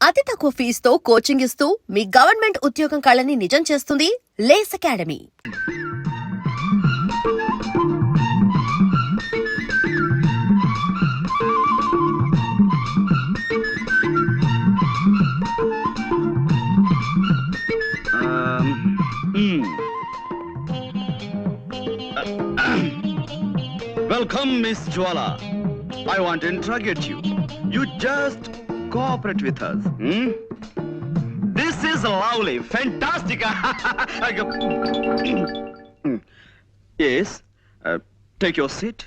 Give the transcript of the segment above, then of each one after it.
అతి తక్కువ ఫీజుతో కోచింగ్ ఇస్తూ మీ గవర్నమెంట్ ఉద్యోగం కళని నిజం చేస్తుంది లేస్ academy. Welcome, Miss Jwala. I want to interrogate you. You just cooperate with us. This is lovely, fantastic. Yes, take your seat.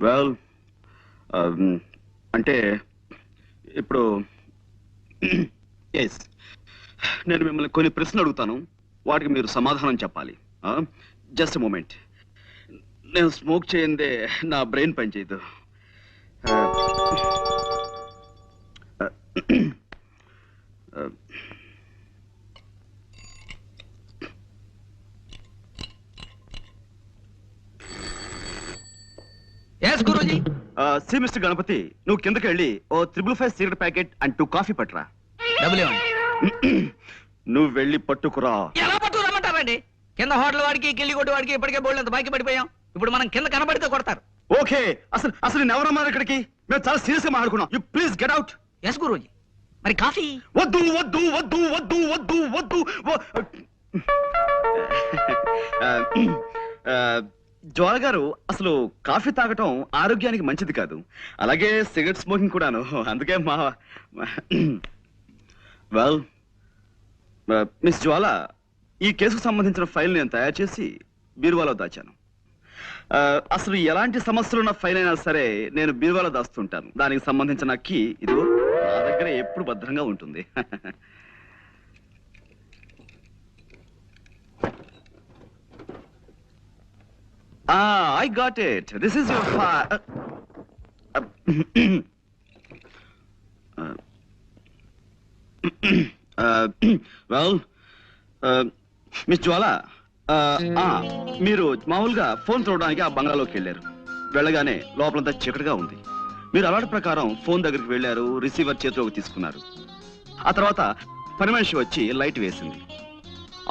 Well, అంటే ఇప్పుడు ఎస్ నేను మిమ్మల్ని కొన్ని ప్రశ్నలు అడుగుతాను, వాటికి మీరు సమాధానం చెప్పాలి. Just moment. నేను స్మోక్ చేయందే నా బ్రెయిన్ పనిచేయదు. సి మిస్టర్ గణపతి, నువ్వు కిందకి వెళ్ళి ఓ 555 సిగరెట్ ప్యాకెట్ అండ్ 2 కాఫీ పట్టురా. నువ్వు వెళ్ళి పట్టుకురా. ఎలా పట్టుకురమ్మంటారండి? కింద హోటల్ వాడికి కిల్లి కొట్టు వాడికి ఇప్పటికే బోల్డ్ అంత బాకీ పడిపోయాం. ఇప్పుడు మనం కింద కనబడితే కొడతారు. ఓకే, అసలు ఎవరన్నారు ఇక్కడికి? మేము చాలా సీరియస్ గా మాట్లాడుకున్నాం. You please get out. Yes Guruji. మరి కాఫీ? వద్దు వద్దు వద్దు వద్దు వద్దు వద్దు. జ్వాల గారు, అసలు కాఫీ తాగటం ఆరోగ్యానికి మంచిది కాదు, అలాగే సిగరెట్ స్మోకింగ్ కూడాను. అందుకే వెల్ మిస్ జ్వాల, ఈ కేసుకు సంబంధించిన ఫైల్ నేను తయారు చేసి బీరువాలో దాచాను. అసలు ఎలాంటి సమస్యలున్న ఫైల్ అయినా సరే నేను బీరువాలో దాస్తుంటాను. దానికి సంబంధించిన కీ ఇదిగో నా దగ్గర ఎప్పుడు భద్రంగా ఉంటుంది. I got it. This is your file. Well, miss Jwala, మీరు మామూలుగా ఫోన్ చూడడానికి ఆ బంగ్లాలోకి వెళ్ళారు. వెళ్ళగానే లోపలంతా చీకటిగా ఉంది. మీరు అలవాటు ప్రకారం ఫోన్ దగ్గరికి వెళ్ళారు, రిసీవర్ చేతిలోకి తీసుకున్నారు. ఆ తర్వాత పని మనిషి వచ్చి లైట్ వేసింది.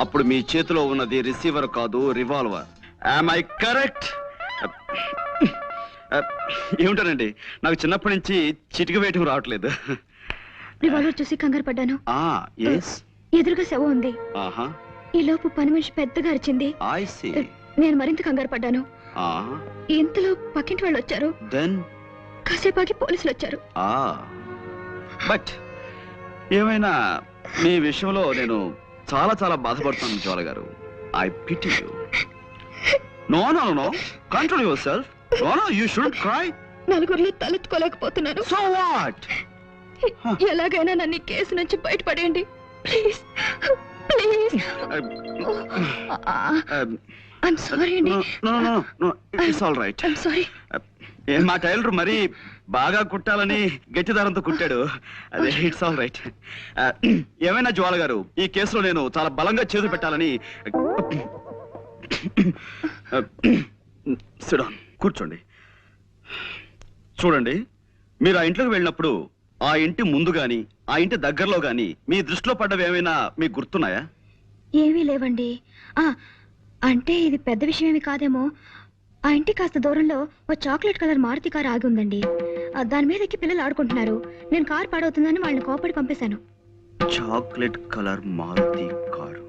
అప్పుడు మీ చేతిలో ఉన్నది రిసీవర్ కాదు, రివాల్వర్. Am I correct? ఏమిటానండి, నాకు చిన్నప్పటి నుంచి చిటిక వేయటం రావట్లేదు. రివాల్వర్ చూసి కంగారు పడ్డాను. ఎదురుగా శవం ఉంది. ఈ లోపు పని మనిషి పెద్దగా అరిచింది. నేను మరింత కంగారు పడ్డాను. ఇంతలో పక్కింటి వాళ్ళు వచ్చారు. కాసేపాకి పోలీసులు వచ్చారు. బట్ ఏమైనా మీ విషయంలో నేను చాలా చాలా బాధపడుతున్నాను జ్వాల గారు. I pity you. No. Control yourself. No, you shouldn't cry. నలుగురిలో తలెత్తుకోలేకపోతున్నాను. So what? ఎలాగైనా నన్ను ఈ కేసు నుంచి బయటపడేయండి ప్లీజ్. ప్లీజ్. I'm sorry అండి. No. It's all right. I'm sorry. మా టైలర్ మరి బాగా కుట్టాలని గట్టి దారంతో కుట్టాడు. అదే ఇట్స్ ఆల్ రైట్. ఏమైనా జ్వాల గారు, ఈ కేసులో నేను చాలా బలంగా చేతులు పెట్టాలని. కూర్చోండి. చూడండి, మీరు ఆ ఇంట్లోకి వెళ్ళినప్పుడు ఆ ఇంటి ముందు గాని ఆ ఇంటి దగ్గరలో గాని మీ దృష్టిలో పడ్డవి ఏమైనా మీకు గుర్తున్నాయా? ఏమీ లేవండి. అంటే ఇది పెద్ద విషయం ఏమి కాదేమో. ఆ ఇంటి కాస్త దూరంలో ఓ చాక్లెట్ కలర్ మారుతి కారు ఆగి ఉందండి. దాని మీద ఎక్కి పిల్లలు ఆడుకుంటున్నారు. నేను కారు పాడవుతుందని వాళ్ళని కోపడి పంపేశాను. Chocolate colour Maruti car.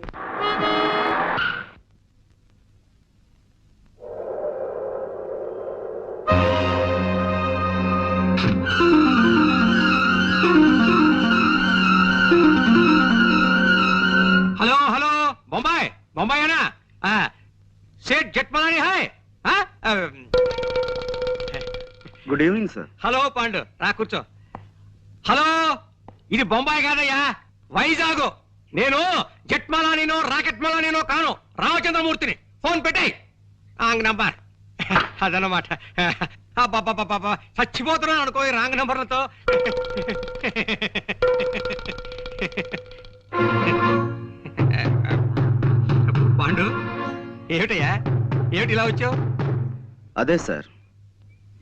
Hello Bombay అనా? Seth Jethmalani hi. Good evening sir. Hello Pandu, రా కూర్చో. హలో, ఇది బొంబాయి కాదయ్యా, వైజాగ్. నేను జట్మలానినో రాకెట్ మలానినో కాను, రామచంద్రమూర్తిని. ఫోన్ పెట్టాయి. రాంగ్ నంబర్ అదనమాట. చచ్చిపోతున్నాను అనుకో ఈ రాంగ్ నంబర్లతో. పాండు, ఏమిటయ్యా ఏమిటి ఇలా వచ్చావు? అదే సార్,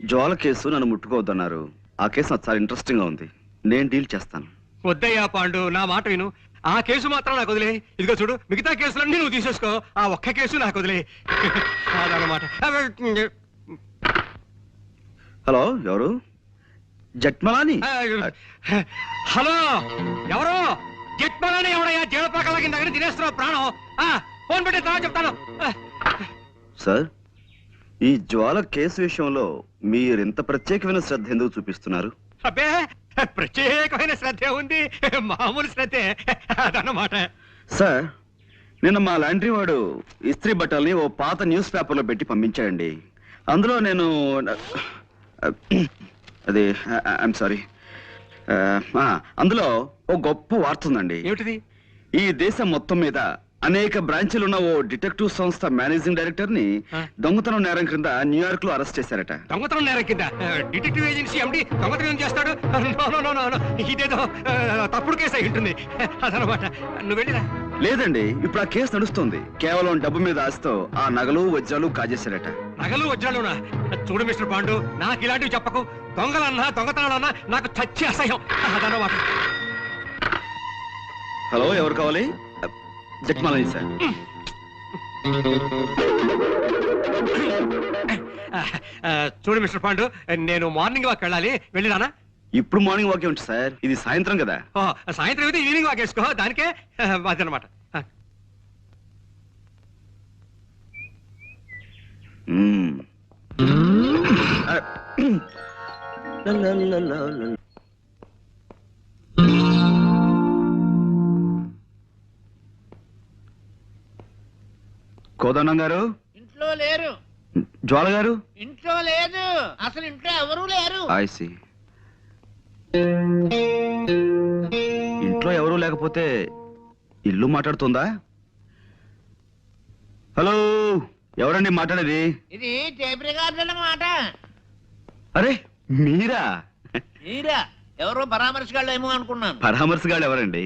జ్వాల కేసు నన్ను ముట్టుకోవద్దన్నారు. ఆ కేసు నాకు చాలా ఇంట్రెస్టింగ్ గా ఉంది. నేను డీల్ చేస్తాను. వద్దయ్యా పాండు, నా మాట విను. ఆ కేసు మాత్రం నాకు వదిలే. ఇదిగో చూడు, మిగతా కేసులన్నీ నువ్వు తీసేసుకో, ఆ ఒక్క కేసు నాకు వదిలే. అదనమాట. హలో, ఎవరు? జట్మలాని? హలో, ఎవరు? జట్మలాని ఎవడయ్యా? జీవపాకల కింద దగ్గర తినేస్తున్నావు ప్రాణం. ఫోన్ పెట్టి తర్వాత చెప్తాను. సార్, ఈ జ్వాల కేసు విషయంలో మీరు ఇంత ప్రత్యేకమైన శ్రద్ధ ఎందుకు చూపిస్తున్నారు? అబ్బే, ప్రత్యేకమైన శ్రద్ధ ఉంది, మామూలు శ్రద్ధే. అదన్నమాట. సార్, నిన్న మా లాండ్రీ వాడు ఇస్త్రీ బట్టల్ని ఓ పాత న్యూస్ పేపర్లో పెట్టి పంపించాడండి. అందులో నేను అది ఐఎమ్ సారీ, అందులో ఓ గొప్ప వార్త ఉందండి. ఏమిటిది? ఈ దేశం మొత్తం మీద అనేక బ్రాంచీలున్న ఓ డిటెక్టివ్ సంస్థ మేనేజింగ్ డైరెక్టర్ ని దొంగతనం నేరం క్రింద న్యూయార్క్ లో అరెస్ట్ చేశారట. దొంగతనం నేరం కింద డిటెక్టివ్ ఏజెన్సీ ఎండి దొంగతనం చేస్తాడు? ఇదేదో తప్పుడు కేసు అయి ఉంటుంది. అదనమాట. నువ్వు వెళ్ళిరా. లేదండి, ఇప్పుడు ఆ కేసు నడుస్తుంది. కేవలం డబ్బు మీద ఆశతో ఆ నగలు వజ్రాలు కాజేశారట. నగలు వజ్రాలునా? చూడు మిస్టర్ పాండు, నాకు ఇలాంటివి చెప్పకు. దొంగలన్నా దొంగతనాలన్నా నాకు చచ్చి అసహ్యం. అదనమాట. హలో, ఎవరు కావాలి? జట్మలాని సార్. చూడు మిస్టర్ పాండు, నేను మార్నింగ్ వాక్ వెళ్ళాలి, వెళ్ళిరానా? ఇప్పుడు మార్నింగ్ వాక్ ఏమిటి సార్, ఇది సాయంత్రం కదా. సాయంత్రం అయితే ఈవినింగ్ వాక్ వేసుకో, దానికే అదనమాట. కోదండం గారు ఇంట్లో లేరు. జ్వాల గారు ఇంట్లో లేదు, అసలు ఇంట్లో ఎవరూ లేరు. ఐసి, ఇంట్లో ఎవరూ లేకపోతే ఇల్లు మాట్లాడుతుందా? హలో, ఎవరండి మాట్లాడేది? ఇది టేప్ రికార్డు అన్నమాట. అరే మీరా? మీరా? ఎవరో పరామర్శగాళ్ళు ఏమో అనుకున్నాను. పరామర్శగాళ్ళు ఎవరండి?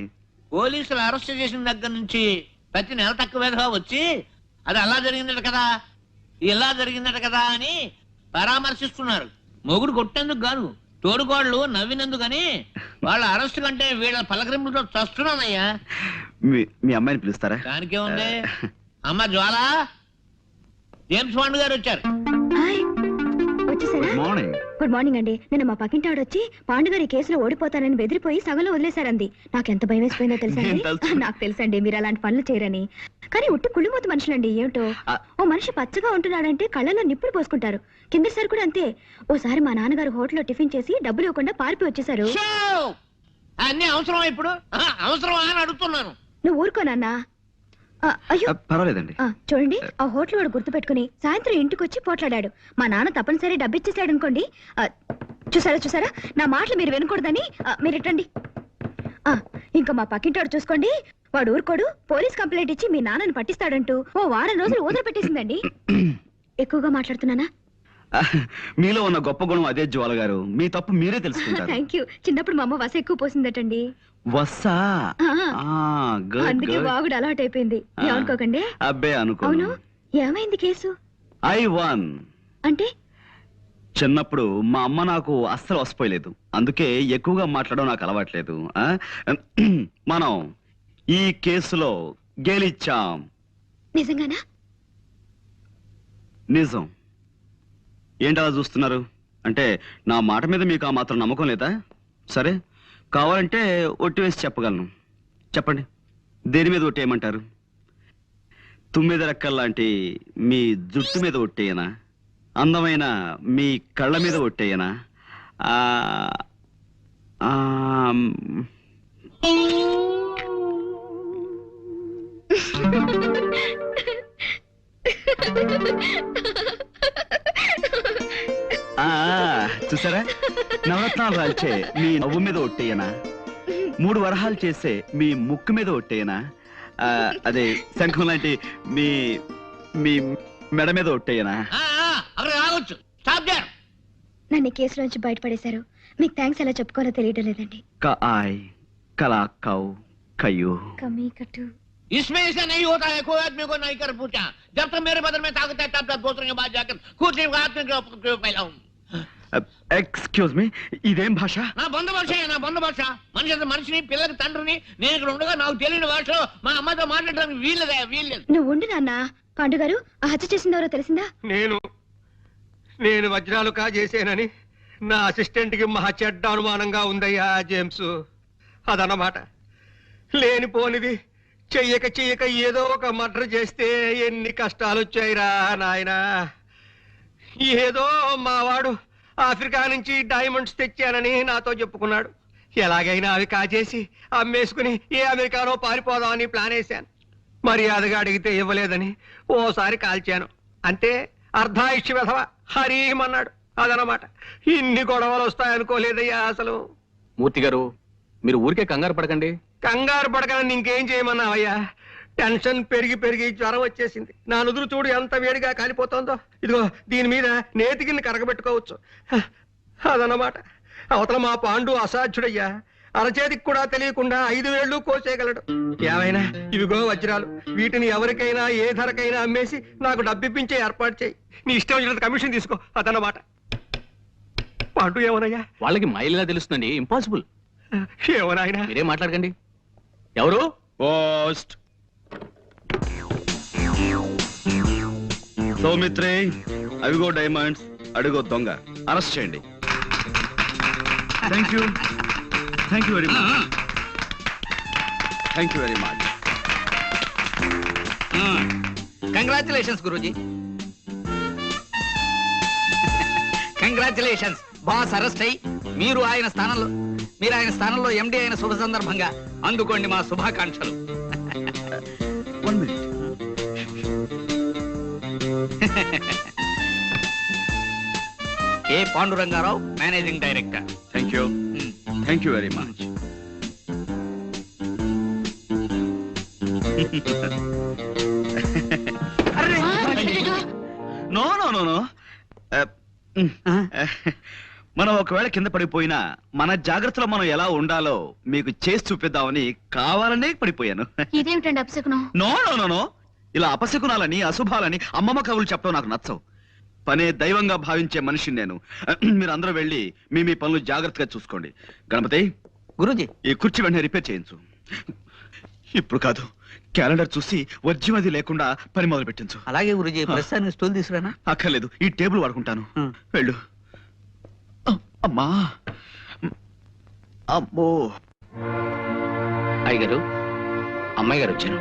పోలీసులు అరెస్ట్ చేసిన దగ్గర నుంచి ప్రతి నెల తక్కువగా వచ్చి అది అలా జరిగిందట కదా, ఇలా జరిగిందట కదా అని పరామర్శిస్తున్నారు. మొగుడు కొట్టేందుకు కాదు, తోడుకోళ్ళు నవ్వినందుకని. వాళ్ళ అరెస్ట్ కంటే వీళ్ళ పలకరింపులతో చస్తున్నానయ్యా. మీ అమ్మాయిని పిలుస్తారా? దానికే ఉంది. అమ్మ జ్వాల, జేమ్స్ బాండ్ గారు వచ్చారు. హాయ్, వచ్చేసారా? మార్నింగ్. గుడ్ మార్నింగ్ అండి. నిన్న మా పక్కింటి ఆవిడ వచ్చి పాండుగారి కేసులో ఓడిపోతానని బెదిరిపోయి సగంలో వదిలేశారంది. నాకెంత భయం వేసిపోయిందో తెలుసా? నాకు తెలుసండి మీరు అలాంటి పనులు చేయరని. కానీ ఉట్టి కుళ్ళిమూత మనుషులండి. ఏమిటో, ఓ మనిషి పచ్చగా ఉంటున్నాడంటే కళ్ళలో నిప్పులు పోసుకుంటారు. కిందసారి కూడా అంతే. ఓసారి మా నాన్నగారు హోటల్లో టిఫిన్ చేసి డబ్బులు ఇవ్వకుండా పారిపోయి వచ్చేసారు. అన్ని అవసరమా ఇప్పుడు? అవసరమా అని అడుగుతున్నాను. నువ్వు ఊరుకోనన్నా. అయ్యో పర్వాలేదండి. చూడండి, ఆ హోటల్ వాడు గుర్తు పెట్టుకుని సాయంత్రం ఇంటికి వచ్చి పోట్లాడాడు. మా నాన్న తప్పనిసరి డబ్బు ఇచ్చేసాడు అనుకోండి. చూసారా, నా మాటలు మీరు వినకూడదని మీరు ఇట్టండి. ఇంకా మా పక్కింటాడు చూసుకోండి, వాడు ఊరుకోడు. పోలీస్ కంప్లైంట్ ఇచ్చి మీ నాన్నని పట్టిస్తాడంటూ ఓ వారం రోజులు ఊదర పెట్టేసిందండి. ఎక్కువగా మాట్లాడుతున్నానా? మీలో ఉన్న గొప్ప గుణం అదే జ్వాల గారు. మీ తప్పు మీరే తెలుసుకుంటారు. Thank you. చిన్నప్పుడు మా అమ్మ వస ఎక్కువ పోసిందటండి. వస్సా? అందుకే బాగుడు అలవాటు అయిపోయింది. ఏమనుకోకండి. అబ్బే అనుకో. అవును, ఏమైంది కేసు? ఐ వన్ అంటే చిన్నప్పుడు మా అమ్మ నాకు అస్సలు వసిపోయలేదు. అందుకే ఎక్కువగా మాట్లాడడం నాకు అలవాట్లేదు. మనం ఈ కేసులో గెలిచాం. నిజంగానా? నిజం. ఏంటలా చూస్తున్నారు? అంటే నా మాట మీద మీకు ఆ మాత్రం నమ్మకం లేదా? సరే, కావాలంటే ఒట్టి వేసి చెప్పగలను. చెప్పండి, దేని మీద ఒట్టేయమంటారు? తుమ్మిద రెక్కల్లాంటి మీ జుట్టు మీద ఒట్టేయనా? అందమైన మీ కళ్ళ మీద ఒట్టేయనా? చూసారా, నవరత్నాలు రాల్చే మీ నవ్వు మీద ఒట్టేయనా? 3 వరహాలు చేసే మీ ముక్కు మీద ఒట్టేయనా? అదే శంఖం లాంటి మీ మీ మెడ మీద ఒట్టేయనా? నన్ను కేసు నుంచి బయటపడేశారు. మీకు థ్యాంక్స్ ఎలా చెప్పుకోవాలో తెలియడం లేదండి. కలాకౌ కయ్యూ. కమీ కట్టు. इसमें ऐसा नहीं होता है, कोई आदमी को नहीं कर पूछा। जब तक मेरे बदल में ताकत है तब तक दूसरे के बाद जाकर खुद ही हाथ में क्यों फैलाऊं? ఎక్స్క్యూజ్ మీ, ఇదేం భాష? నా బంధు భాష, నా బంధు భాష. మనిషి మనిషిని, పిల్లలకి తండ్రిని. నేను ఇక్కడ ఉండగా నాకు తెలియని భాషలో మా అమ్మతో మాట్లాడడానికి వీల్లేదు. నువ్వు ఉండు నాన్న. పాండు గారు, ఆ హత్య చేసిందెవరో తెలిసిందా? నేను వజ్రాలు కాజేసేనని నా అసిస్టెంట్ కి మహా చెడ్డ అనుమానంగా ఉందయ్యా జేమ్స్. అదన్నమాట. లేనిపోనిది చెయ్యక ఏదో ఒక మర్డర్ చేస్తే ఎన్ని కష్టాలు వచ్చాయిరా నాయనా. ఏదో మావాడు ఆఫ్రికా నుంచి డైమండ్స్ తెచ్చానని నాతో చెప్పుకున్నాడు. ఎలాగైనా అవి కాజేసి అమ్మేసుకుని ఏ అమెరికానో పారిపోదామని ప్లాన్ వేశాను. మర్యాదగా అడిగితే ఇవ్వలేదని ఓసారి కాల్చాను. అంతే, అర్ధాయుష్య వెధవ హరీమన్నాడు. అదనమాట. ఇన్ని గొడవలు వస్తాయనుకోలేదయ్యా అసలు. మూర్తి గారు, మీరు ఊరికే కంగారు పడకండి. కంగారు పడకని ఇంకేం చేయమన్నావయ్యా? టెన్షన్ పెరిగి జ్వరం వచ్చేసింది. నా నుదురు చూడు ఎంత వేడిగా కాలిపోతుందో. ఇదిగో దీని మీద నేతికిని కరగబెట్టుకోవచ్చు. అదన్నమాట. అవతల మా పాండు అసాధ్యుడయ్యా. అరచేతికి కూడా తెలియకుండా 5 వేళ్ళు కోసేయగలడు. ఏమైనా ఇవిగో వజ్రాలు. వీటిని ఎవరికైనా ఏ ధరకైనా అమ్మేసి నాకు డబ్బిప్పించే ఏర్పాటు చేయి. నీ ఇష్టం వచ్చినంత కమిషన్ తీసుకో. అదన్నమాట. పాండు ఏమోనయ్యా? వాళ్ళకి మైలుగా తెలుస్తుందండి. ఇంపాసిబుల్. ఏమోనాయనా? మీరేం మాట్లాడకండి. ఎవరు? పోస్ట్. సౌమిత్రే, అవిగో డైమండ్స్, అడుగో దొంగ. అరెస్ట్ చేయండి. Thank you very much. Thank you very much. Congratulations Guruji. Congratulations. Boss arrest అయ్యి మీరు ఆయన స్థానంలో ఎండి అయిన శుభ సందర్భంగా అందుకోండి మా శుభాకాంక్షలు. 1 minute. A Pandurangarao, managing director. Thank you very much. No no no no. మనం ఒకవేళ కింద పడిపోయినా మన జాగ్రత్తలో మనం ఎలా ఉండాలో మీకు చేసి చూపిద్దామని కావాలనే పడిపోయాను. ఇదేమిటండి అపశకునం? No no no no. ఇలా అపశకునాలని అశుభాలని అమ్మమ్మ కవులు చెప్పడం నాకు నచ్చవు. పనే దైవంగా భావించే మనిషిని నేను. మీరు అందరూ వెళ్ళి మీ పనులు జాగ్రత్తగా చూసుకోండి. గణపతి, గురూజీ, ఈ కుర్చీ వెంటనే రిపేర్ చేయించు. ఇప్పుడు కాదు, క్యాలెండర్ చూసి వర్జ్యం అది లేకుండా పని మొదలు పెట్టించు. అలాగే గురూజీ. ప్రస్తుతానికి స్టూల్ తీసుకురానా? అక్కర్లేదు, ఈ టేబుల్ వాడుకుంటాను. వెళ్ళు. అమ్మా, అమ్మో. అయ్యగారు, అమ్మాయి గారు వచ్చారు.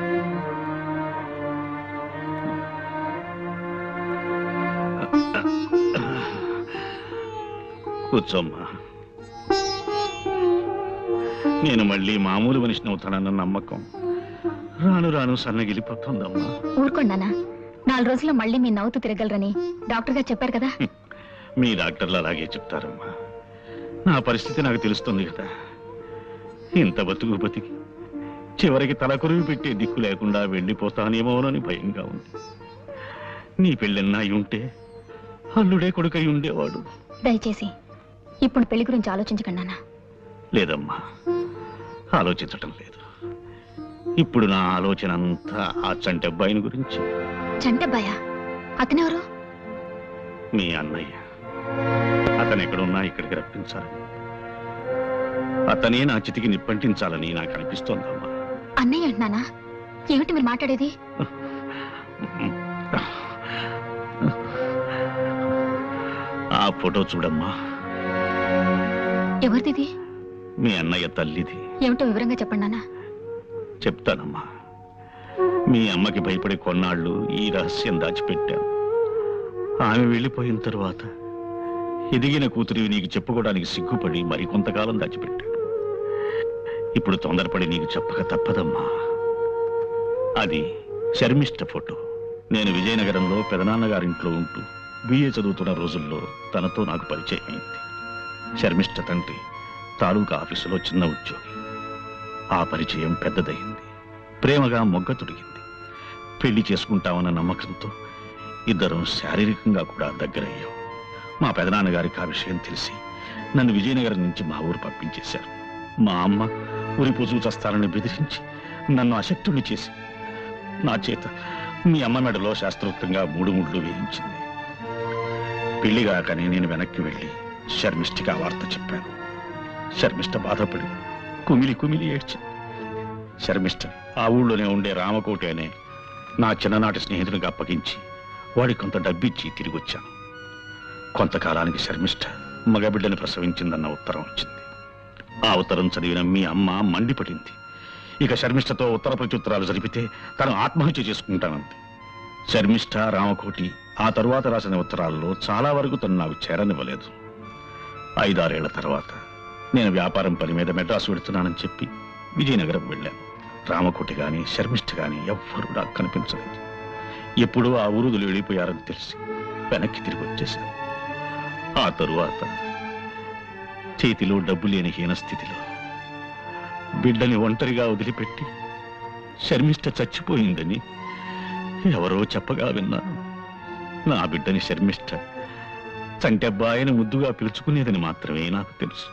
కూర్చోమ్మా. నేను మళ్ళీ మామూలు మనిషిని అవుతానన్న నమ్మకం రాను రాను సన్నగిలిపోతుందమ్మా. ఊరుకోండానా. 4 రోజుల్లో మళ్ళీ మీ నవ్వుతూ తిరగలరని డాక్టర్ గారు చెప్పారు కదా. మీ డాక్టర్లు అలాగే చెప్తారమ్మా. నా పరిస్థితి నాకు తెలుస్తుంది కదా. ఇంత బతికి చివరికి తలకొరివి పెట్టే దిక్కు లేకుండా వెళ్ళిపోతానేమోనని భయంగా ఉంది. నీ పెళ్ళన్నా అయి ఉంటే అల్లుడే కొడుకై ఉండేవాడు. దయచేసి ఇప్పుడు పెళ్లి గురించి ఆలోచించకండి నాన్న. లేదమ్మా, ఆలోచించటం లేదు. ఇప్పుడు నా ఆలోచన అంతా ఆ చంటబ్బాయిని గురించి. చంటబ్బాయా? అతనెవరు? మీ అన్నయ్య. అతను ఎక్కడున్నా ఇక్కడికి రప్పించాలని, అతనే నా చితికి నిప్పంటించాలని నాకు అనిపిస్తోందమ్మా. అన్నయ్య అంటున్నానా? ఏమిటి మీరు మాట్లాడేది? ఆ ఫోటో చూడమ్మా. ఎవరిది? మీ అన్నయ్య తల్లిది. ఏమిటో వివరంగా చెప్పండి నాన్న. చెప్తానమ్మా. మీ అమ్మకి భయపడే కొన్నాళ్ళు ఈ రహస్యం దాచిపెట్టాను. ఆమె వెళ్ళిపోయిన తరువాత ఎదిగిన కూతురివి నీకు చెప్పుకోవడానికి సిగ్గుపడి మరి కొంతకాలం దాచిపెట్టాను. ఇప్పుడు తొందరపడి నీకు చెప్పక తప్పదమ్మా. అది శర్మిష్ట ఫోటో. నేను విజయనగరంలో పెదనాన్నగారింట్లో ఉంటూ బిఏ చదువుతున్న రోజుల్లో తనతో నాకు పరిచయం అయింది. శర్మిష్ట తండ్రి తాలూకా ఆఫీసులో చిన్న ఉద్యోగి. ఆ పరిచయం పెద్దదయింది. ప్రేమగా మొగ్గ తొడిగింది. పెళ్లి చేసుకుంటామన్న నమ్మకంతో ఇద్దరం శారీరకంగా కూడా దగ్గరయ్యాం. మా పెదనాన్నగారికి ఆ విషయం తెలిసి నన్ను విజయనగరం నుంచి మా ఊరు పంపించేశారు. మా అమ్మ ఉరిపోచూ చస్తానని బెదిరించి నన్ను అశక్తుణ్ణి చేసి నా చేత మీ అమ్మ మెడలో శాస్త్రోక్తంగా 3 ముళ్ళు వేయించింది. పెళ్లిగాకని నేను వెనక్కి వెళ్ళి శర్మిష్ఠకి ఆ వార్త చెప్పాను. శర్మిష్ఠ బాధపడి కుమిలి కుమిలి ఏడ్చింది. శర్మిష్ఠ ఆ ఊళ్ళోనే ఉండే రామకోటి అనే నా చిన్ననాటి స్నేహితునికి అప్పగించి వాడికి కొంత డబ్బిచ్చి తిరిగి వచ్చాను. కొంతకాలానికి శర్మిష్ఠ మగబిడ్డని ప్రసవించిందన్న ఉత్తరం వచ్చింది. ఆ ఉత్తరం చదివిన మీ అమ్మ మండిపడింది. ఇక శర్మిష్ఠతో ఉత్తర ప్రత్యుత్తరాలు జరిపితే తను ఆత్మహత్య చేసుకుంటానంది. శర్మిష్ఠ, రామకోటి ఆ తరువాత రాసిన ఉత్తరాల్లో చాలా వరకు తను నాకు చేరనివ్వలేదు. 5-6 ఏళ్ల తర్వాత నేను వ్యాపారం పని మీద మెడ్రాసు వెడుతున్నానని చెప్పి విజయనగరం వెళ్ళాను. రామకోటి గాని శర్మిష్ఠ గాని ఎవ్వరూ నాకు కనిపించలేదు. ఎప్పుడూ ఆ ఊరుదులు వెళ్ళిపోయారని తెలిసి వెనక్కి తిరిగి వచ్చేశాను. ఆ తరువాత చేతిలో డబ్బు లేని హీన స్థితిలో బిడ్డని ఒంటరిగా వదిలిపెట్టి శర్మిష్ఠ చచ్చిపోయిందని ఎవరో చెప్పగా విన్నాను. నా బిడ్డని శర్మిష్ఠ చంటెబ్బాయని ముద్దుగా పిలుచుకునేదని మాత్రమే నాకు తెలుసు.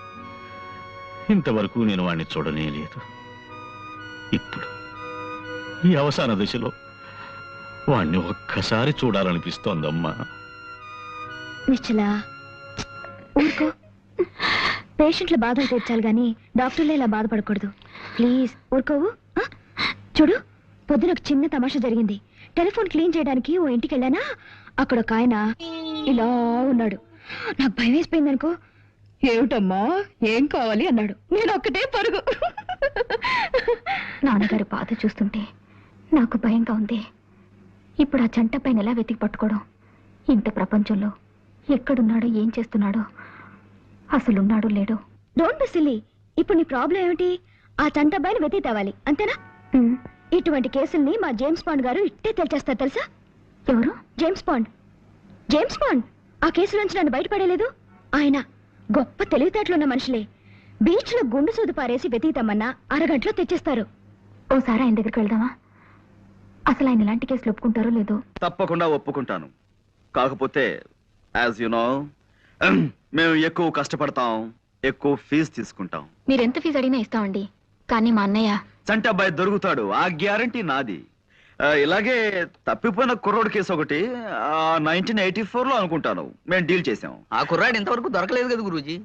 ఇంతవరకు నేను వాణ్ణి చూడనే లేదు. ఇప్పుడు ఈ అవసాన దశలో వాణ్ణి ఒక్కసారి చూడాలనిపిస్తోందమ్మా. నిశ్చలా ఊరుకో. పేషెంట్ల బాధలు తీర్చాలి గాని డాక్టర్లే ఇలా బాధపడకూడదు. ప్లీజ్ ఊరుకోవు. చూడు, పొద్దున ఒక చిన్న తమాషా జరిగింది. టెలిఫోన్ క్లీన్ చేయడానికి ఓ ఇంటికి వెళ్ళానా, అక్కడ ఒక ఆయన ఇలా ఉన్నాడు. నాకు భయం వేసిపోయింది అనుకో. ఏమిటమ్మా, ఏం కావాలి అన్నాడు. నేను ఒక్కటే పరుగు. నాన్నగారి బాధ చూస్తుంటే నాకు భయంగా ఉంది. ఇప్పుడు ఆ జంట పైన ఎలా వెతికి పట్టుకోవడం? ఇంత ప్రపంచంలో ఎక్కడున్నాడో, ఏం చేస్తున్నాడో, అసలున్నాడో లేడో. Don't be silly. ఇప్పుడు నీ ప్రాబ్లం ఏమిటి? ఆ చంటబ్బాయిని వెతికి తేవాలి, అంతేనా? ఇటువంటి కేసుల్ని మా జేమ్స్ బాండ్ గారు ఇట్టే తెలిచేస్తారు తెలుసా? ఎవరు? James bond. జేమ్స్ బాండ్ ఆ కేసు నుంచి నన్ను బయటపడేలేదు. ఆయన గొప్ప తెలివితేటలున్న మనుషులే. బీచ్ లో గుండు సూది పారేసి వెతికితమ్మన్నా అరగంటలో తెచ్చేస్తారు. ఓసారి ఆయన దగ్గరికి వెళ్దామా? అసలు ఆయన ఇలాంటి కేసులు ఒప్పుకుంటారో లేదో. తప్పకుండా ఒప్పుకుంటాను. కాకపోతే యాజ్ యు నో మేము ఎక్కువ కష్టపడతాం, ఎక్కువ ఫీజు తీసుకుంటాం. మీరెంత ఫీజు అడిగినా ఇస్తామండి. కానీ మా అన్నయ్య చంటబ్బాయి దొరుకుతాడు, ఆ గ్యారంటీ నాది. ఇలాగే తప్పిపోయిన కుర్రోడు కేసు ఒకటి 1984లో అనుకుంటాను మేము డీల్ చేసాం. ఆ కుర్రాడు ఇంతవరకు దొరకలేదు కదా గురూజీ.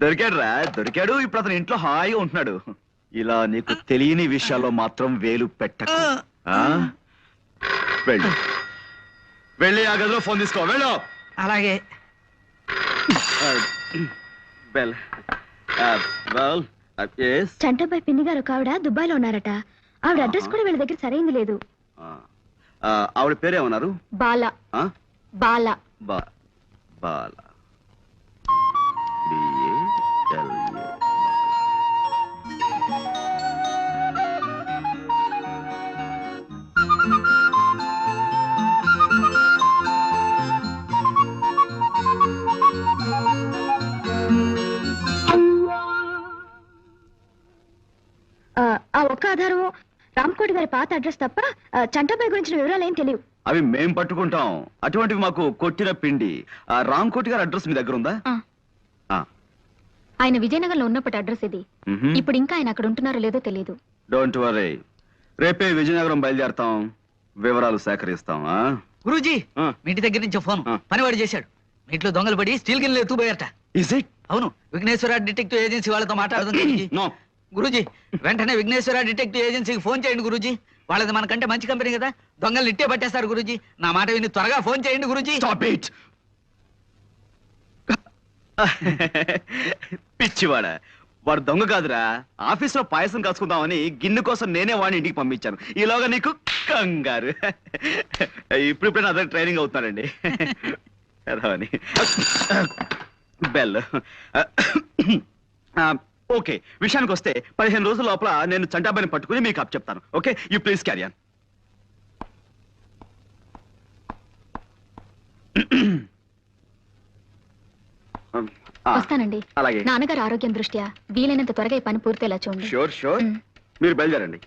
దొరికాడు రా, దొరికాడు. ఇప్పుడు అతను ఇంట్లో హాయిగా ఉంటున్నాడు. ఇలా నీకు తెలియని విషయాల్లో మాత్రం వేలు పెట్టకు. వెళ్ళు, వెళ్ళి ఆ గదిలో ఫోన్ తీసుకో. వెళ్ళు. అలాగే. బెల్. Well, yes. చంటబ్బాయి పిన్ని గారు ఒక ఆవిడ దుబాయ్లో ఉన్నారట. ఆవిడ అడ్రస్ కూడా వీళ్ళ దగ్గర సరైంది లేదు. ఆవిడ పేరేమన్నారు? బాల. ఆ? బాల. బాల. B-A-L-A. ఆ ఒక్క ఆధారం రామ్కోటి గారి పాత అడ్రస్ తప్ప చంటబ్బాయి గురించిన వివరాలు ఏం తెలియవు. అవి మేం పట్టుకుంటాం. అటువంటివి మాకు కొట్టిన పిండి. ఆ రామ్కోటి గారి అడ్రస్ మీ దగ్గర ఉందా? ఆయన విజయనగరంలో ఉన్నప్పటి అడ్రస్ ఇది. ఇప్పుడు ఇంకా ఆయన అక్కడ ఉంటున్నారో లేదో తెలియదు. డోంట్ వరీ, రేపే విజయనగరం బయలుదేరతాం, వివరాలు సేకరిస్తాం. గురూజీ, మీ ఇంటి దగ్గర నుంచి ఫోన్ పనివాడు చేశాడు. మీ ఇంట్లో దొంగలు పడి స్టీల్ గిన్నెలు ఎత్తుపోయారట. Is it? అవును, విఘ్నేశ్వర డిటెక్టివ్ ఏజెన్సీ వాళ్ళతో మాట్లాడుతుంది. నో గురూజీ, వెంటనే విఘ్నేశ్వర డిటెక్టివ్ ఏజెన్సీకి ఫోన్ చేయండి గురూజీ. వాళ్ళది మనకంటే మంచి కంపెనీ కదా, దొంగలు ఇట్టే పట్టేస్తారు గురూజీ. నా మాట విని త్వరగా ఫోన్ చేయండి గురూజీ. Stop it. పిచ్చివాడ, వాడు దొంగ కాదురా. ఆఫీస్ లో పాయసం కాసుకుందామని గిన్నె కోసం నేనే వాడిని ఇంటికి పంపించాను. ఈలోగా నీకు కంగారు. ఇప్పుడు నా దగ్గర ట్రైనింగ్ అవుతున్నాడండి. బెల్. ఓకే, విషయానికి వస్తే 15 రోజుల లోపల నేను చంటాబాయిని పట్టుకుని మీకు అప్ చెప్తాను. Okay, you please carry on. వస్తానండి. అలాగే. నాన్నగారు ఆరోగ్యం దృష్ట్యా వీలైనంత త్వరగా ఈ పని పూర్తేలా చూడండి. Sure sure. మీరు బయలుదేరండి.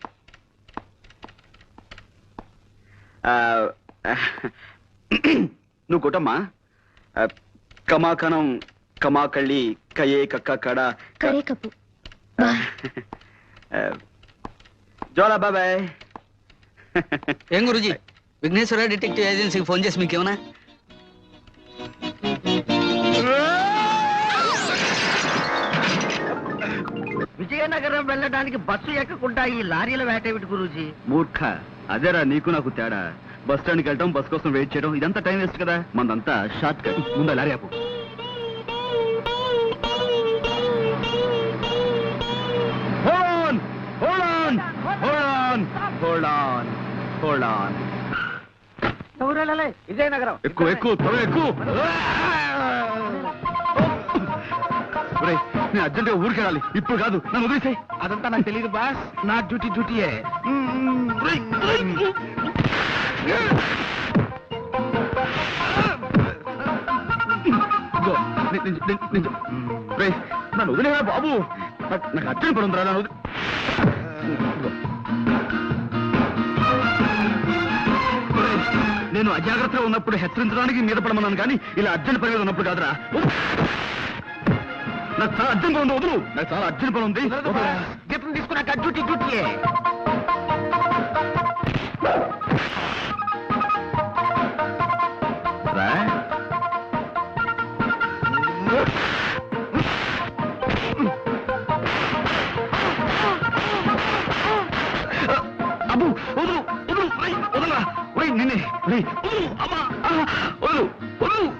నువ్వు కొట్టమ్మా. కమాకణం కమాకళ్ళి కయే కక్క కడ కరే కప్పు. జ్వాలా బాబాయ్. ఏం గురుజీ విఘ్నేశ్వర డిటెక్టివ్ ఏజెన్సీకి ఫోన్ చేసి మీకేమన్నా విజయనగరం వెళ్ళడానికి బస్సు ఎక్కకుండా ఈ లారీల వేటేమిటి గురూజీ? మూర్ఖ, అదేరా నీకు నాకు తేడా. బస్ స్టాండ్కి వెళ్ళటం, బస్ కోసం వెయిట్ చేయడం, ఇదంతా టైం వేస్ట్ కదా. మనదంతా షార్ట్ కట్. ముందు లారీ ఆపు. విజయనగరం ఎక్కువ ఎక్కువ త్వరగా ఎక్కువ. ఒరేయ్, నేను అర్జెంటుగా ఊరికి వెళ్ళాలి. ఇప్పుడు కాదు, నన్ను వదిలేసాయి. అదంతా నాకు తెలియదు బాస్, నా డ్యూటీయే. నన్ను వదిలేవా బాబు. నాకు అర్జెంట్ పడి ఉందిరా. నన్ను వదిలే. నేను అజాగ్రత్తగా ఉన్నప్పుడు హెచ్చరించడానికి మీద పడమన్నాను, కానీ ఇలా అర్జెంట్ పని మీద ఉన్నప్పుడు కాదురా. నాకు చాలా అర్జెంట్ పని ఉంది, వదులు. నాకు చాలా అర్జెంట్ పని ఉంది. గిఫ్ట్ తీసుకున్నాక డ్యూటీయే. రా. అబ్బు, వదులు వదులు. వదలరా. నిన్నే వదులు. అమ్మా, వదులు వదులు.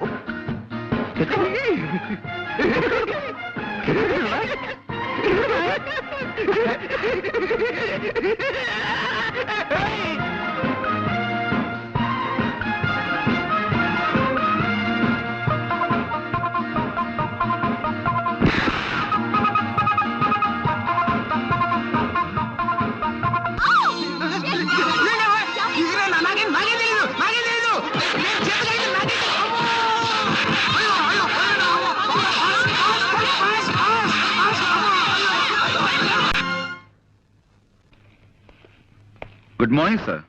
Good morning sir.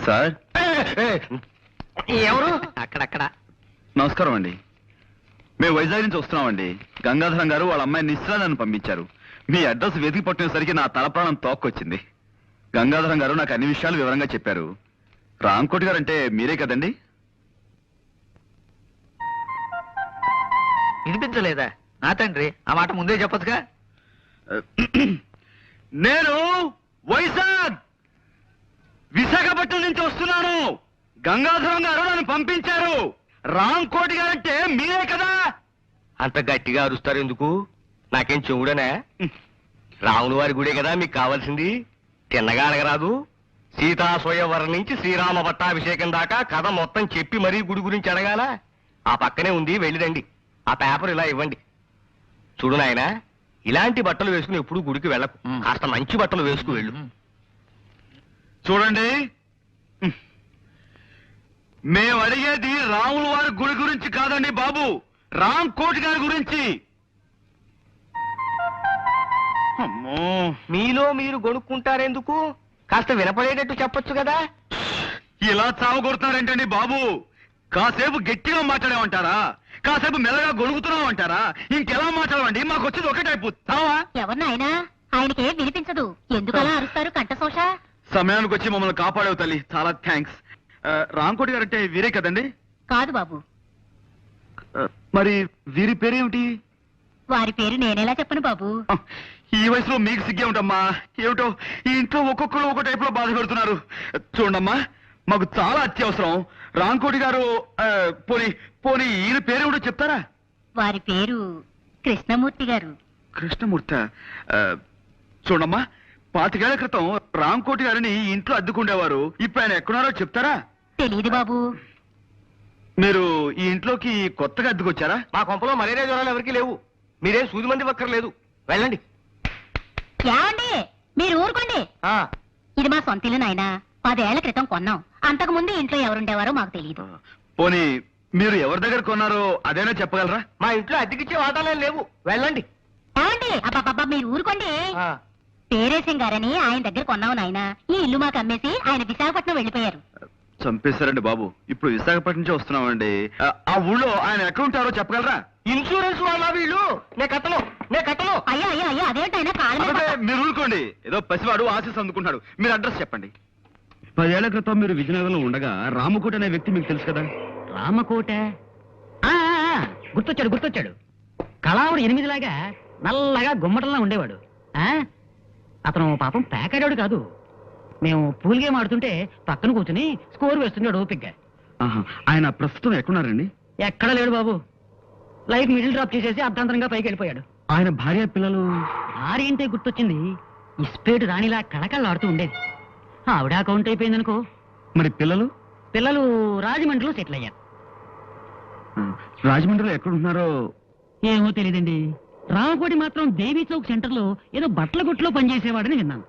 సార్, ఎవరు? అక్కడక్కడ నమస్కారం అండి. మేము వైజాగ్ నుంచి వస్తున్నామండి. గంగాధరం గారు వాళ్ళ అమ్మాయి నిశ్చల నన్ను పంపించారు. మీ అడ్రస్ వెతికి పట్టినసరికి నా తల ప్రాణం తోక్కొచ్చింది. గంగాధరం గారు నాకు అన్ని విషయాలు వివరంగా చెప్పారు. రాంకోటి గారు అంటే మీరే కదండి? వినిపించలేదా? నా తండ్రి, ఆ మాట ముందే చెప్పొచ్చుగా. నేను వైజాగ్ విశాఖపట్నం నుంచి వస్తున్నాను. గంగాధరం గారు నన్ను పంపించారు. రాంకోటి గారంటే మీరే కదా? అంత గట్టిగా అరుస్తారు ఎందుకు? నాకేం చెవుడనా? రాముల వారి గుడే కదా మీకు కావాల్సింది. తిన్నగా అడగరాదు. సీతా స్వయంవరం నుంచి శ్రీరామ పట్టాభిషేకం దాకా కథ మొత్తం చెప్పి మరీ గుడి గురించి అడగాల. ఆ పక్కనే ఉంది, వెళ్ళిరండి. ఆ పేపర్ ఇలా ఇవ్వండి. చూడు నాయనా, ఇలాంటి బట్టలు వేసుకుని ఎప్పుడు గుడికి వెళ్ళకు. కాస్త మంచి బట్టలు వేసుకు వెళ్ళు. చూడండి, మేము అడిగేది రాముల వారి గుడి గురించి కాదండి బాబు, రాంకోటి గారి గురించి. అమ్మో, మీలో మీరు గొనుక్కుంటారెందుకు? కాస్త వినపడేటట్టు చెప్పొచ్చు కదా. ఇలా చావగొడుతున్నారేంటండి బాబు? కాసేపు గట్టిగా మాట్లాడామంటారా? కాసేపు మెల్లగా గొడుగుతున్నామంటారా? ఇంకెలా మాట్లాడమండి? మాకు వచ్చేది ఒకటే టైపు చావా. ఎవరినైనా ఆయనకే వినిపించదు, ఎందుకలా అరుస్తారు కంఠశోష? సమయానికి వచ్చి మమ్మల్ని కాపాడేవు తల్లి, చాలా థ్యాంక్స్. రాంకోటి గారు అంటే వీరే కదండి? కాదు బాబు, మరి వీరి పేరేమిటి? వారి పేరు నేనేలా చెప్పను బాబు. ఈ వయసులో మీకు సిగ్గే ఉంటామ్మా. ఏమిటో ఈ ఇంట్లో ఒక్కొక్కరు ఒక్కో టైప్ లో బాధ పెడుతున్నారు. చూడమ్మా, మాకు చాలా అత్యవసరం. రాంకోటి గారు పోనీ పోనీ ఈయన పేరేమిటో చెప్తారా? వారి పేరు కృష్ణమూర్తి గారు. కృష్ణమూర్తి. చూడమ్మా, 25 ఏళ్ల క్రితం రాంకోటి గారిని ఈ ఇంట్లో అద్దెకుండేవారు. ఇప్పుడు ఆయన ఎక్కడున్నారో చెప్తారా? తెలీదు బాబు. మీరు ఈ ఇంట్లోకి కొత్తగా అద్దెకొచ్చారా? మా కొంపలో మలేరియా జ్వరాలు ఎవరికీ లేవు. మీరేం సూది మంది వక్కర్లేదు. వెళ్ళండి. ఏమండి, మీరు ఊరుకోండి. ఇది మా సొంత ఇల్లు నాయనా. 10 ఏళ్ల క్రితం కొన్నాం. అంతకు ముందు ఇంట్లో ఎవరుండేవారో మాకు తెలియదు. పోనీ మీరు ఎవరి దగ్గర కొన్నారో అదేనా చెప్పగలరా? మా ఇంట్లో అద్దెకిచ్చే వాటాలే లేవు. వెళ్ళండి. ఏమండి, అబ్బాబ్బా మీరు ఊరుకోండి. పేరేశం గారని ఆయన దగ్గర కొన్నావు నాయనా. ఈ ఇల్లు మాకు అమ్మేసి ఆయన విశాఖపట్నం వెళ్ళిపోయారు. చంపేశారండి బాబు. ఇప్పుడు విశాఖపట్నం నుంచి వస్తున్నామండి. ఆ ఊళ్ళో ఆయన ఎక్కడ ఉంటారో చెప్పగలరా? ఇన్సూరెన్స్ వాళ్ళ వీళ్ళు నేను కట్టను అయ్యా అయ్యా అయ్యా అదేంటైనా అదే, మీరు ఊరుకోండి. ఏదో పసివాడు ఆశీస్ అందుకుంటున్నాడు. మీరు అడ్రస్ చెప్పండి. 10 ఏళ్ల క్రితం మీరు విజయనగరంలో ఉండగా రామకోట అనే వ్యక్తి మీకు తెలుసు కదా? రామకోట గుర్తొచ్చాడు కళావుడు 8లాగా నల్లగా గుమ్మటంలా ఉండేవాడు. అతను పాపం పేకాడాడు కాదు. మేము పూల్ గేమ్ ఆడుతుంటే పక్కన కూర్చుని స్కోర్ వేస్తున్నాడు ఓపిగ్గా. ఆయన ప్రస్తుతం ఎక్కడున్నారండి? ఎక్కడ లేడు బాబు. లైఫ్ మిడిల్ డ్రాప్ చేసేసి అర్ధాంతరంగా పైకి వెళ్ళిపోయాడు. ఆయన భార్య పిల్లలు? భార్య అంటే గుర్తొచ్చింది. ఇస్పేటు రాణిలా కళకళలాడుతూ ఉండేది. ఆవిడ అకౌంట్ అయిపోయిందనుకో. మరి పిల్లలు? పిల్లలు రాజమండ్రిలో సెటిల్ అయ్యారు. రాజమండ్రిలో ఎక్కడున్నారో ఏమో తెలియదండి. రామకోటి మాత్రం దేవీ చౌక్ సెంటర్ లో ఏదో బట్టల కొట్టులో పనిచేసేవాడని విన్నాను.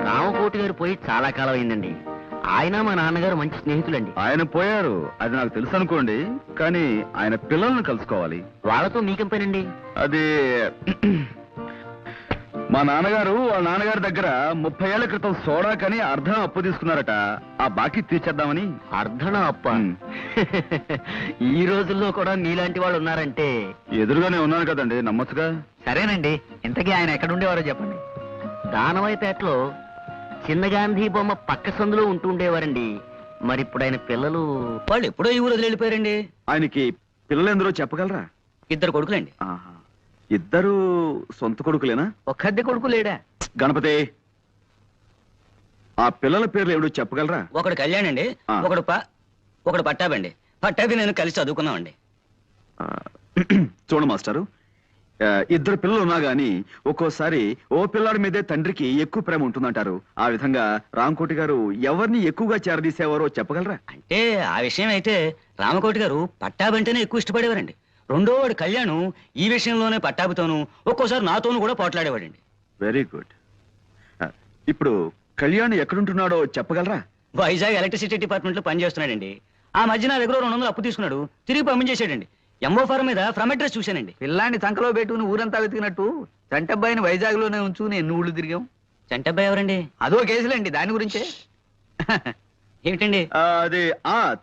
రామకోటి గారు పోయి చాలా కాలం అయిందండి. ఆయన మా నాన్నగారు మంచి స్నేహితులండి. ఆయన పోయారు, అది నాకు తెలుసు అనుకోండి. కానీ ఆయన పిల్లల్ని కలుసుకోవాలి. వాళ్ళతో మీకేం పనండి? అది మా నాన్నగారు వాళ్ళ నాన్నగారి దగ్గర 30 ఏళ్ల క్రితం సోడా కని అర్ధం అప్పు తీసుకున్నారట. ఆ బాకీ తీర్చేద్దామని. అర్ధన అప్ప. మ్. ఈ రోజుల్లో కూడా మీలాంటి వాళ్ళు ఉన్నారంటే. ఎదురుగానే ఉన్నాను కదండి, నమ్మచ్చుగా. సరేనండి, ఇంతకీ ఆయన ఎక్కడుండేవారో చెప్పండి. దానవాయిపేటలో చిన్న గాంధీ బొమ్మ పక్క సందులో ఉంటుండేవారండి. మరి ఇప్పుడు ఆయన పిల్లలు వాళ్ళు ఎప్పుడో ఈ ఊరు వెళ్ళిపోయారండి. ఆయనకి పిల్లలు ఎందరో చెప్పగలరా? 2 కొడుకులండి. ఆహా. ఇద్దరు సొంత కొడుకులేనా? ఒక్కద్దె కొడుకు లేడా? గణపతి, ఆ పిల్లల పేర్లు ఏమిటో చెప్పగలరా? ఒకడు కళ్యాణ్ అండి, ఆ. ఒకడు పట్టాబండి. పట్టాభి నేను కలిసి చదువుకున్నామండి. ఆ, చూడు మాస్టారు, ఇద్దరు పిల్లలు ఉన్నా గాని ఒక్కోసారి ఓ పిల్లాడి మీదే తండ్రికి ఎక్కువ ప్రేమ ఉంటుందంటారు. ఆ విధంగా రామకోటి గారు ఎవరిని ఎక్కువగా చేరదీసేవారో చెప్పగలరా? అంటే ఆ విషయం అయితే రామకోటి గారు పట్టాబంటేనే ఎక్కువ ఇష్టపడేవారండి. రెండో వాడు కళ్యాణ్ ఈ విషయంలోనే పట్టాభితోనూ ఒక్కోసారి నాతోనూ కూడా పోట్లాడేవాడండి. Very good. ఇప్పుడు కళ్యాణ్ ఎక్కడుంటున్నాడో చెప్పగలరా? వైజాగ్ ఎలక్ట్రిసిటీ డిపార్ట్మెంట్ లో పనిచేస్తున్నాడండి. ఆ మధ్య నా దగ్గర 200 అప్పు తీసుకున్నాడు, తిరిగి పంపించేశాడండి. ఎంఓ ఫారం మీద ఫ్రమ్ అడ్రస్ చూశానండి. పిల్లాన్ని సంకలో పెట్టుకుని ఊరంతా వెతికినట్టు చంటబ్బాయిని వైజాగ్ లోనే ఉంచు ఎన్ని ఊళ్ళు తిరిగాం. చంటబ్బాయి ఎవరండి? అదో కేసులండి, దాని గురించే. ఏమిటండి? అది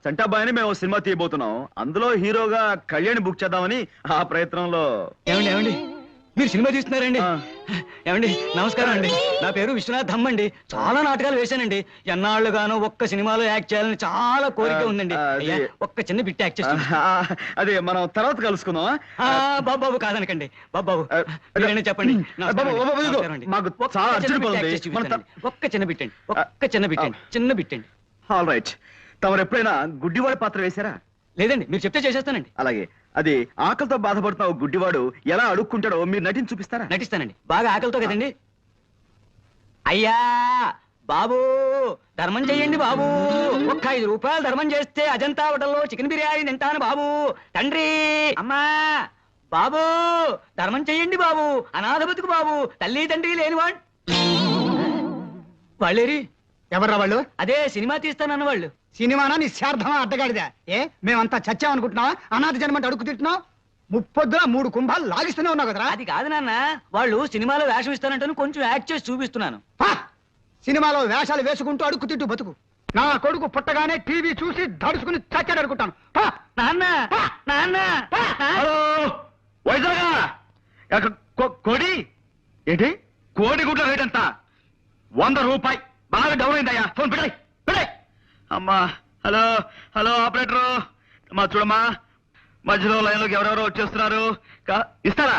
చంటాబాయిని మేము సినిమా తీయబోతున్నాం. అందులో హీరోగా కళ్యాణ్ బుక్ చేద్దామని ఆ ప్రయత్నంలో. ఏమండి మీరు సినిమా తీస్తున్నారండి? ఆ. ఏమండి నమస్కారం అండి. నా పేరు విశ్వనాథ్ ధమ్ అండి. చాలా నాటకాలు వేశానండి. ఎన్నాళ్ళుగానో ఒక్క సినిమాలో యాక్ట్ చేయాలని చాలా కోరిక ఉందండి. అయ్యా, ఒక్క చిన్న బిట్ యాక్ట్ చేస్తాను. అదే మనం తర్వాత కలుసుకుందాం. బాబు కాదనకండి. బాబు మీరేనా చెప్పండి. నమస్కారం అండి. మాకు ఒక్క చాలా చిన్న అర్జెంట్ bit పని act ఉంది. చేసి చూపిస్తానండి. ఒక్క చిన్న బిట్ అండి. ఒక్క చిన్న బిట్ అండి. చిన్న బిట్ అండి. All right. తమరు ఎప్పుడైనా గుడ్డివాడి పాత్ర వేశారా? లేదండి, మీరు చెప్తే చేసేస్తానండి. అలాగే, అది ఆకలితో బాధపడుతున్న ఓ గుడ్డివాడు ఎలా అడుక్కుంటాడో మీరు నటించి చూపిస్తారా? నటిస్తానండి. బాగా ఆకలితో కదండి. అయ్యా బాబు ధర్మం చెయ్యండి బాబు. ఒక్క 5 రూపాయలు ధర్మం చేస్తే అజంతా హోటల్లో చికెన్ బిర్యానీ తింటాను బాబు. తండ్రి అమ్మా బాబు ధర్మం చెయ్యండి బాబు. అనాథ బతుకు బాబు. తల్లి తండ్రి లేనివాడు. వాళ్ళేరి ఎవర్రా వాళ్ళు? అదే సినిమా తీస్తానన్న వాళ్ళు. సినిమానా నిశ్చార్థమా అడ్డగాడిదా? మేమంతా చచ్చామనుకుంటున్నావా? అనాథ జన్మంటే అడుగు తింటున్నావు. 3 కుంభాలు లాగిస్తూనే ఉన్నావు కదరా. అది కాదు నాన్న, వాళ్ళు సినిమాలో వేషం ఇస్తానంటాను, కొంచెం యాక్ట్ చేసి చూపిస్తున్నాను. సినిమాలో వేషాలు వేసుకుంటూ అడుగు తింటూ బతుకు. నా కొడుకు పుట్టగానే టీవీ చూసి దడుచుకుని చచ్చాడు అనుకుంటాను. నాన్న నాన్న హలో వైజాగ్ కోడి ఏంటి? కోడి గుడ్ల రేట్ ఎంత? 100 రూపాయి. బాగా డౌన్ అయిందయ్యా. ఫోన్ పెట్టాయి పెట్టాయి. అమ్మా హలో హలో ఆపరేటరు, మా చూడమ్మా మధ్యలో లైన్లోకి ఎవరెవరో వచ్చేస్తున్నారు. ఇస్తారా?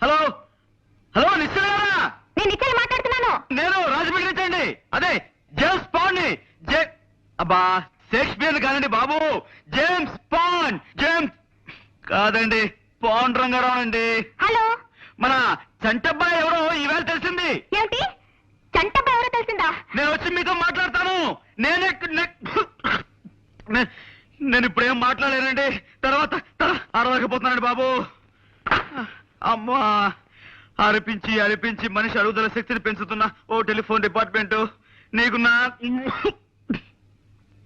హలో హలో నిశ్చలేరా? నేను మాట్లాడుతున్నాను. నేను రాజమండ్రి నుంచి అండి. అదే జేమ్స్ పాండ్ ని. అబ్బా షేక్స్పియర్ కాదండి బాబు, జేమ్స్ పాండ్. జేమ్స్ కాదండి, పాండ్ రంగారావు అండి. హలో, మన చంటబ్బాయి ఎవరో ఈవేళ తెలిసింది. ఏమిటి? చంటబ్బా ఎవరో తెలిసిందా? నేను వచ్చి మీతో మాట్లాడతాను. నేను ఇప్పుడేం మాట్లాడలేనండి. తర్వాత అరవకపోతున్నానండి బాబు. అమ్మా, అరిపించి అరిపించి మనిషి అరుగుదల శక్తిని పెంచుతున్న ఓ టెలిఫోన్ డిపార్ట్మెంట్. నీకు నా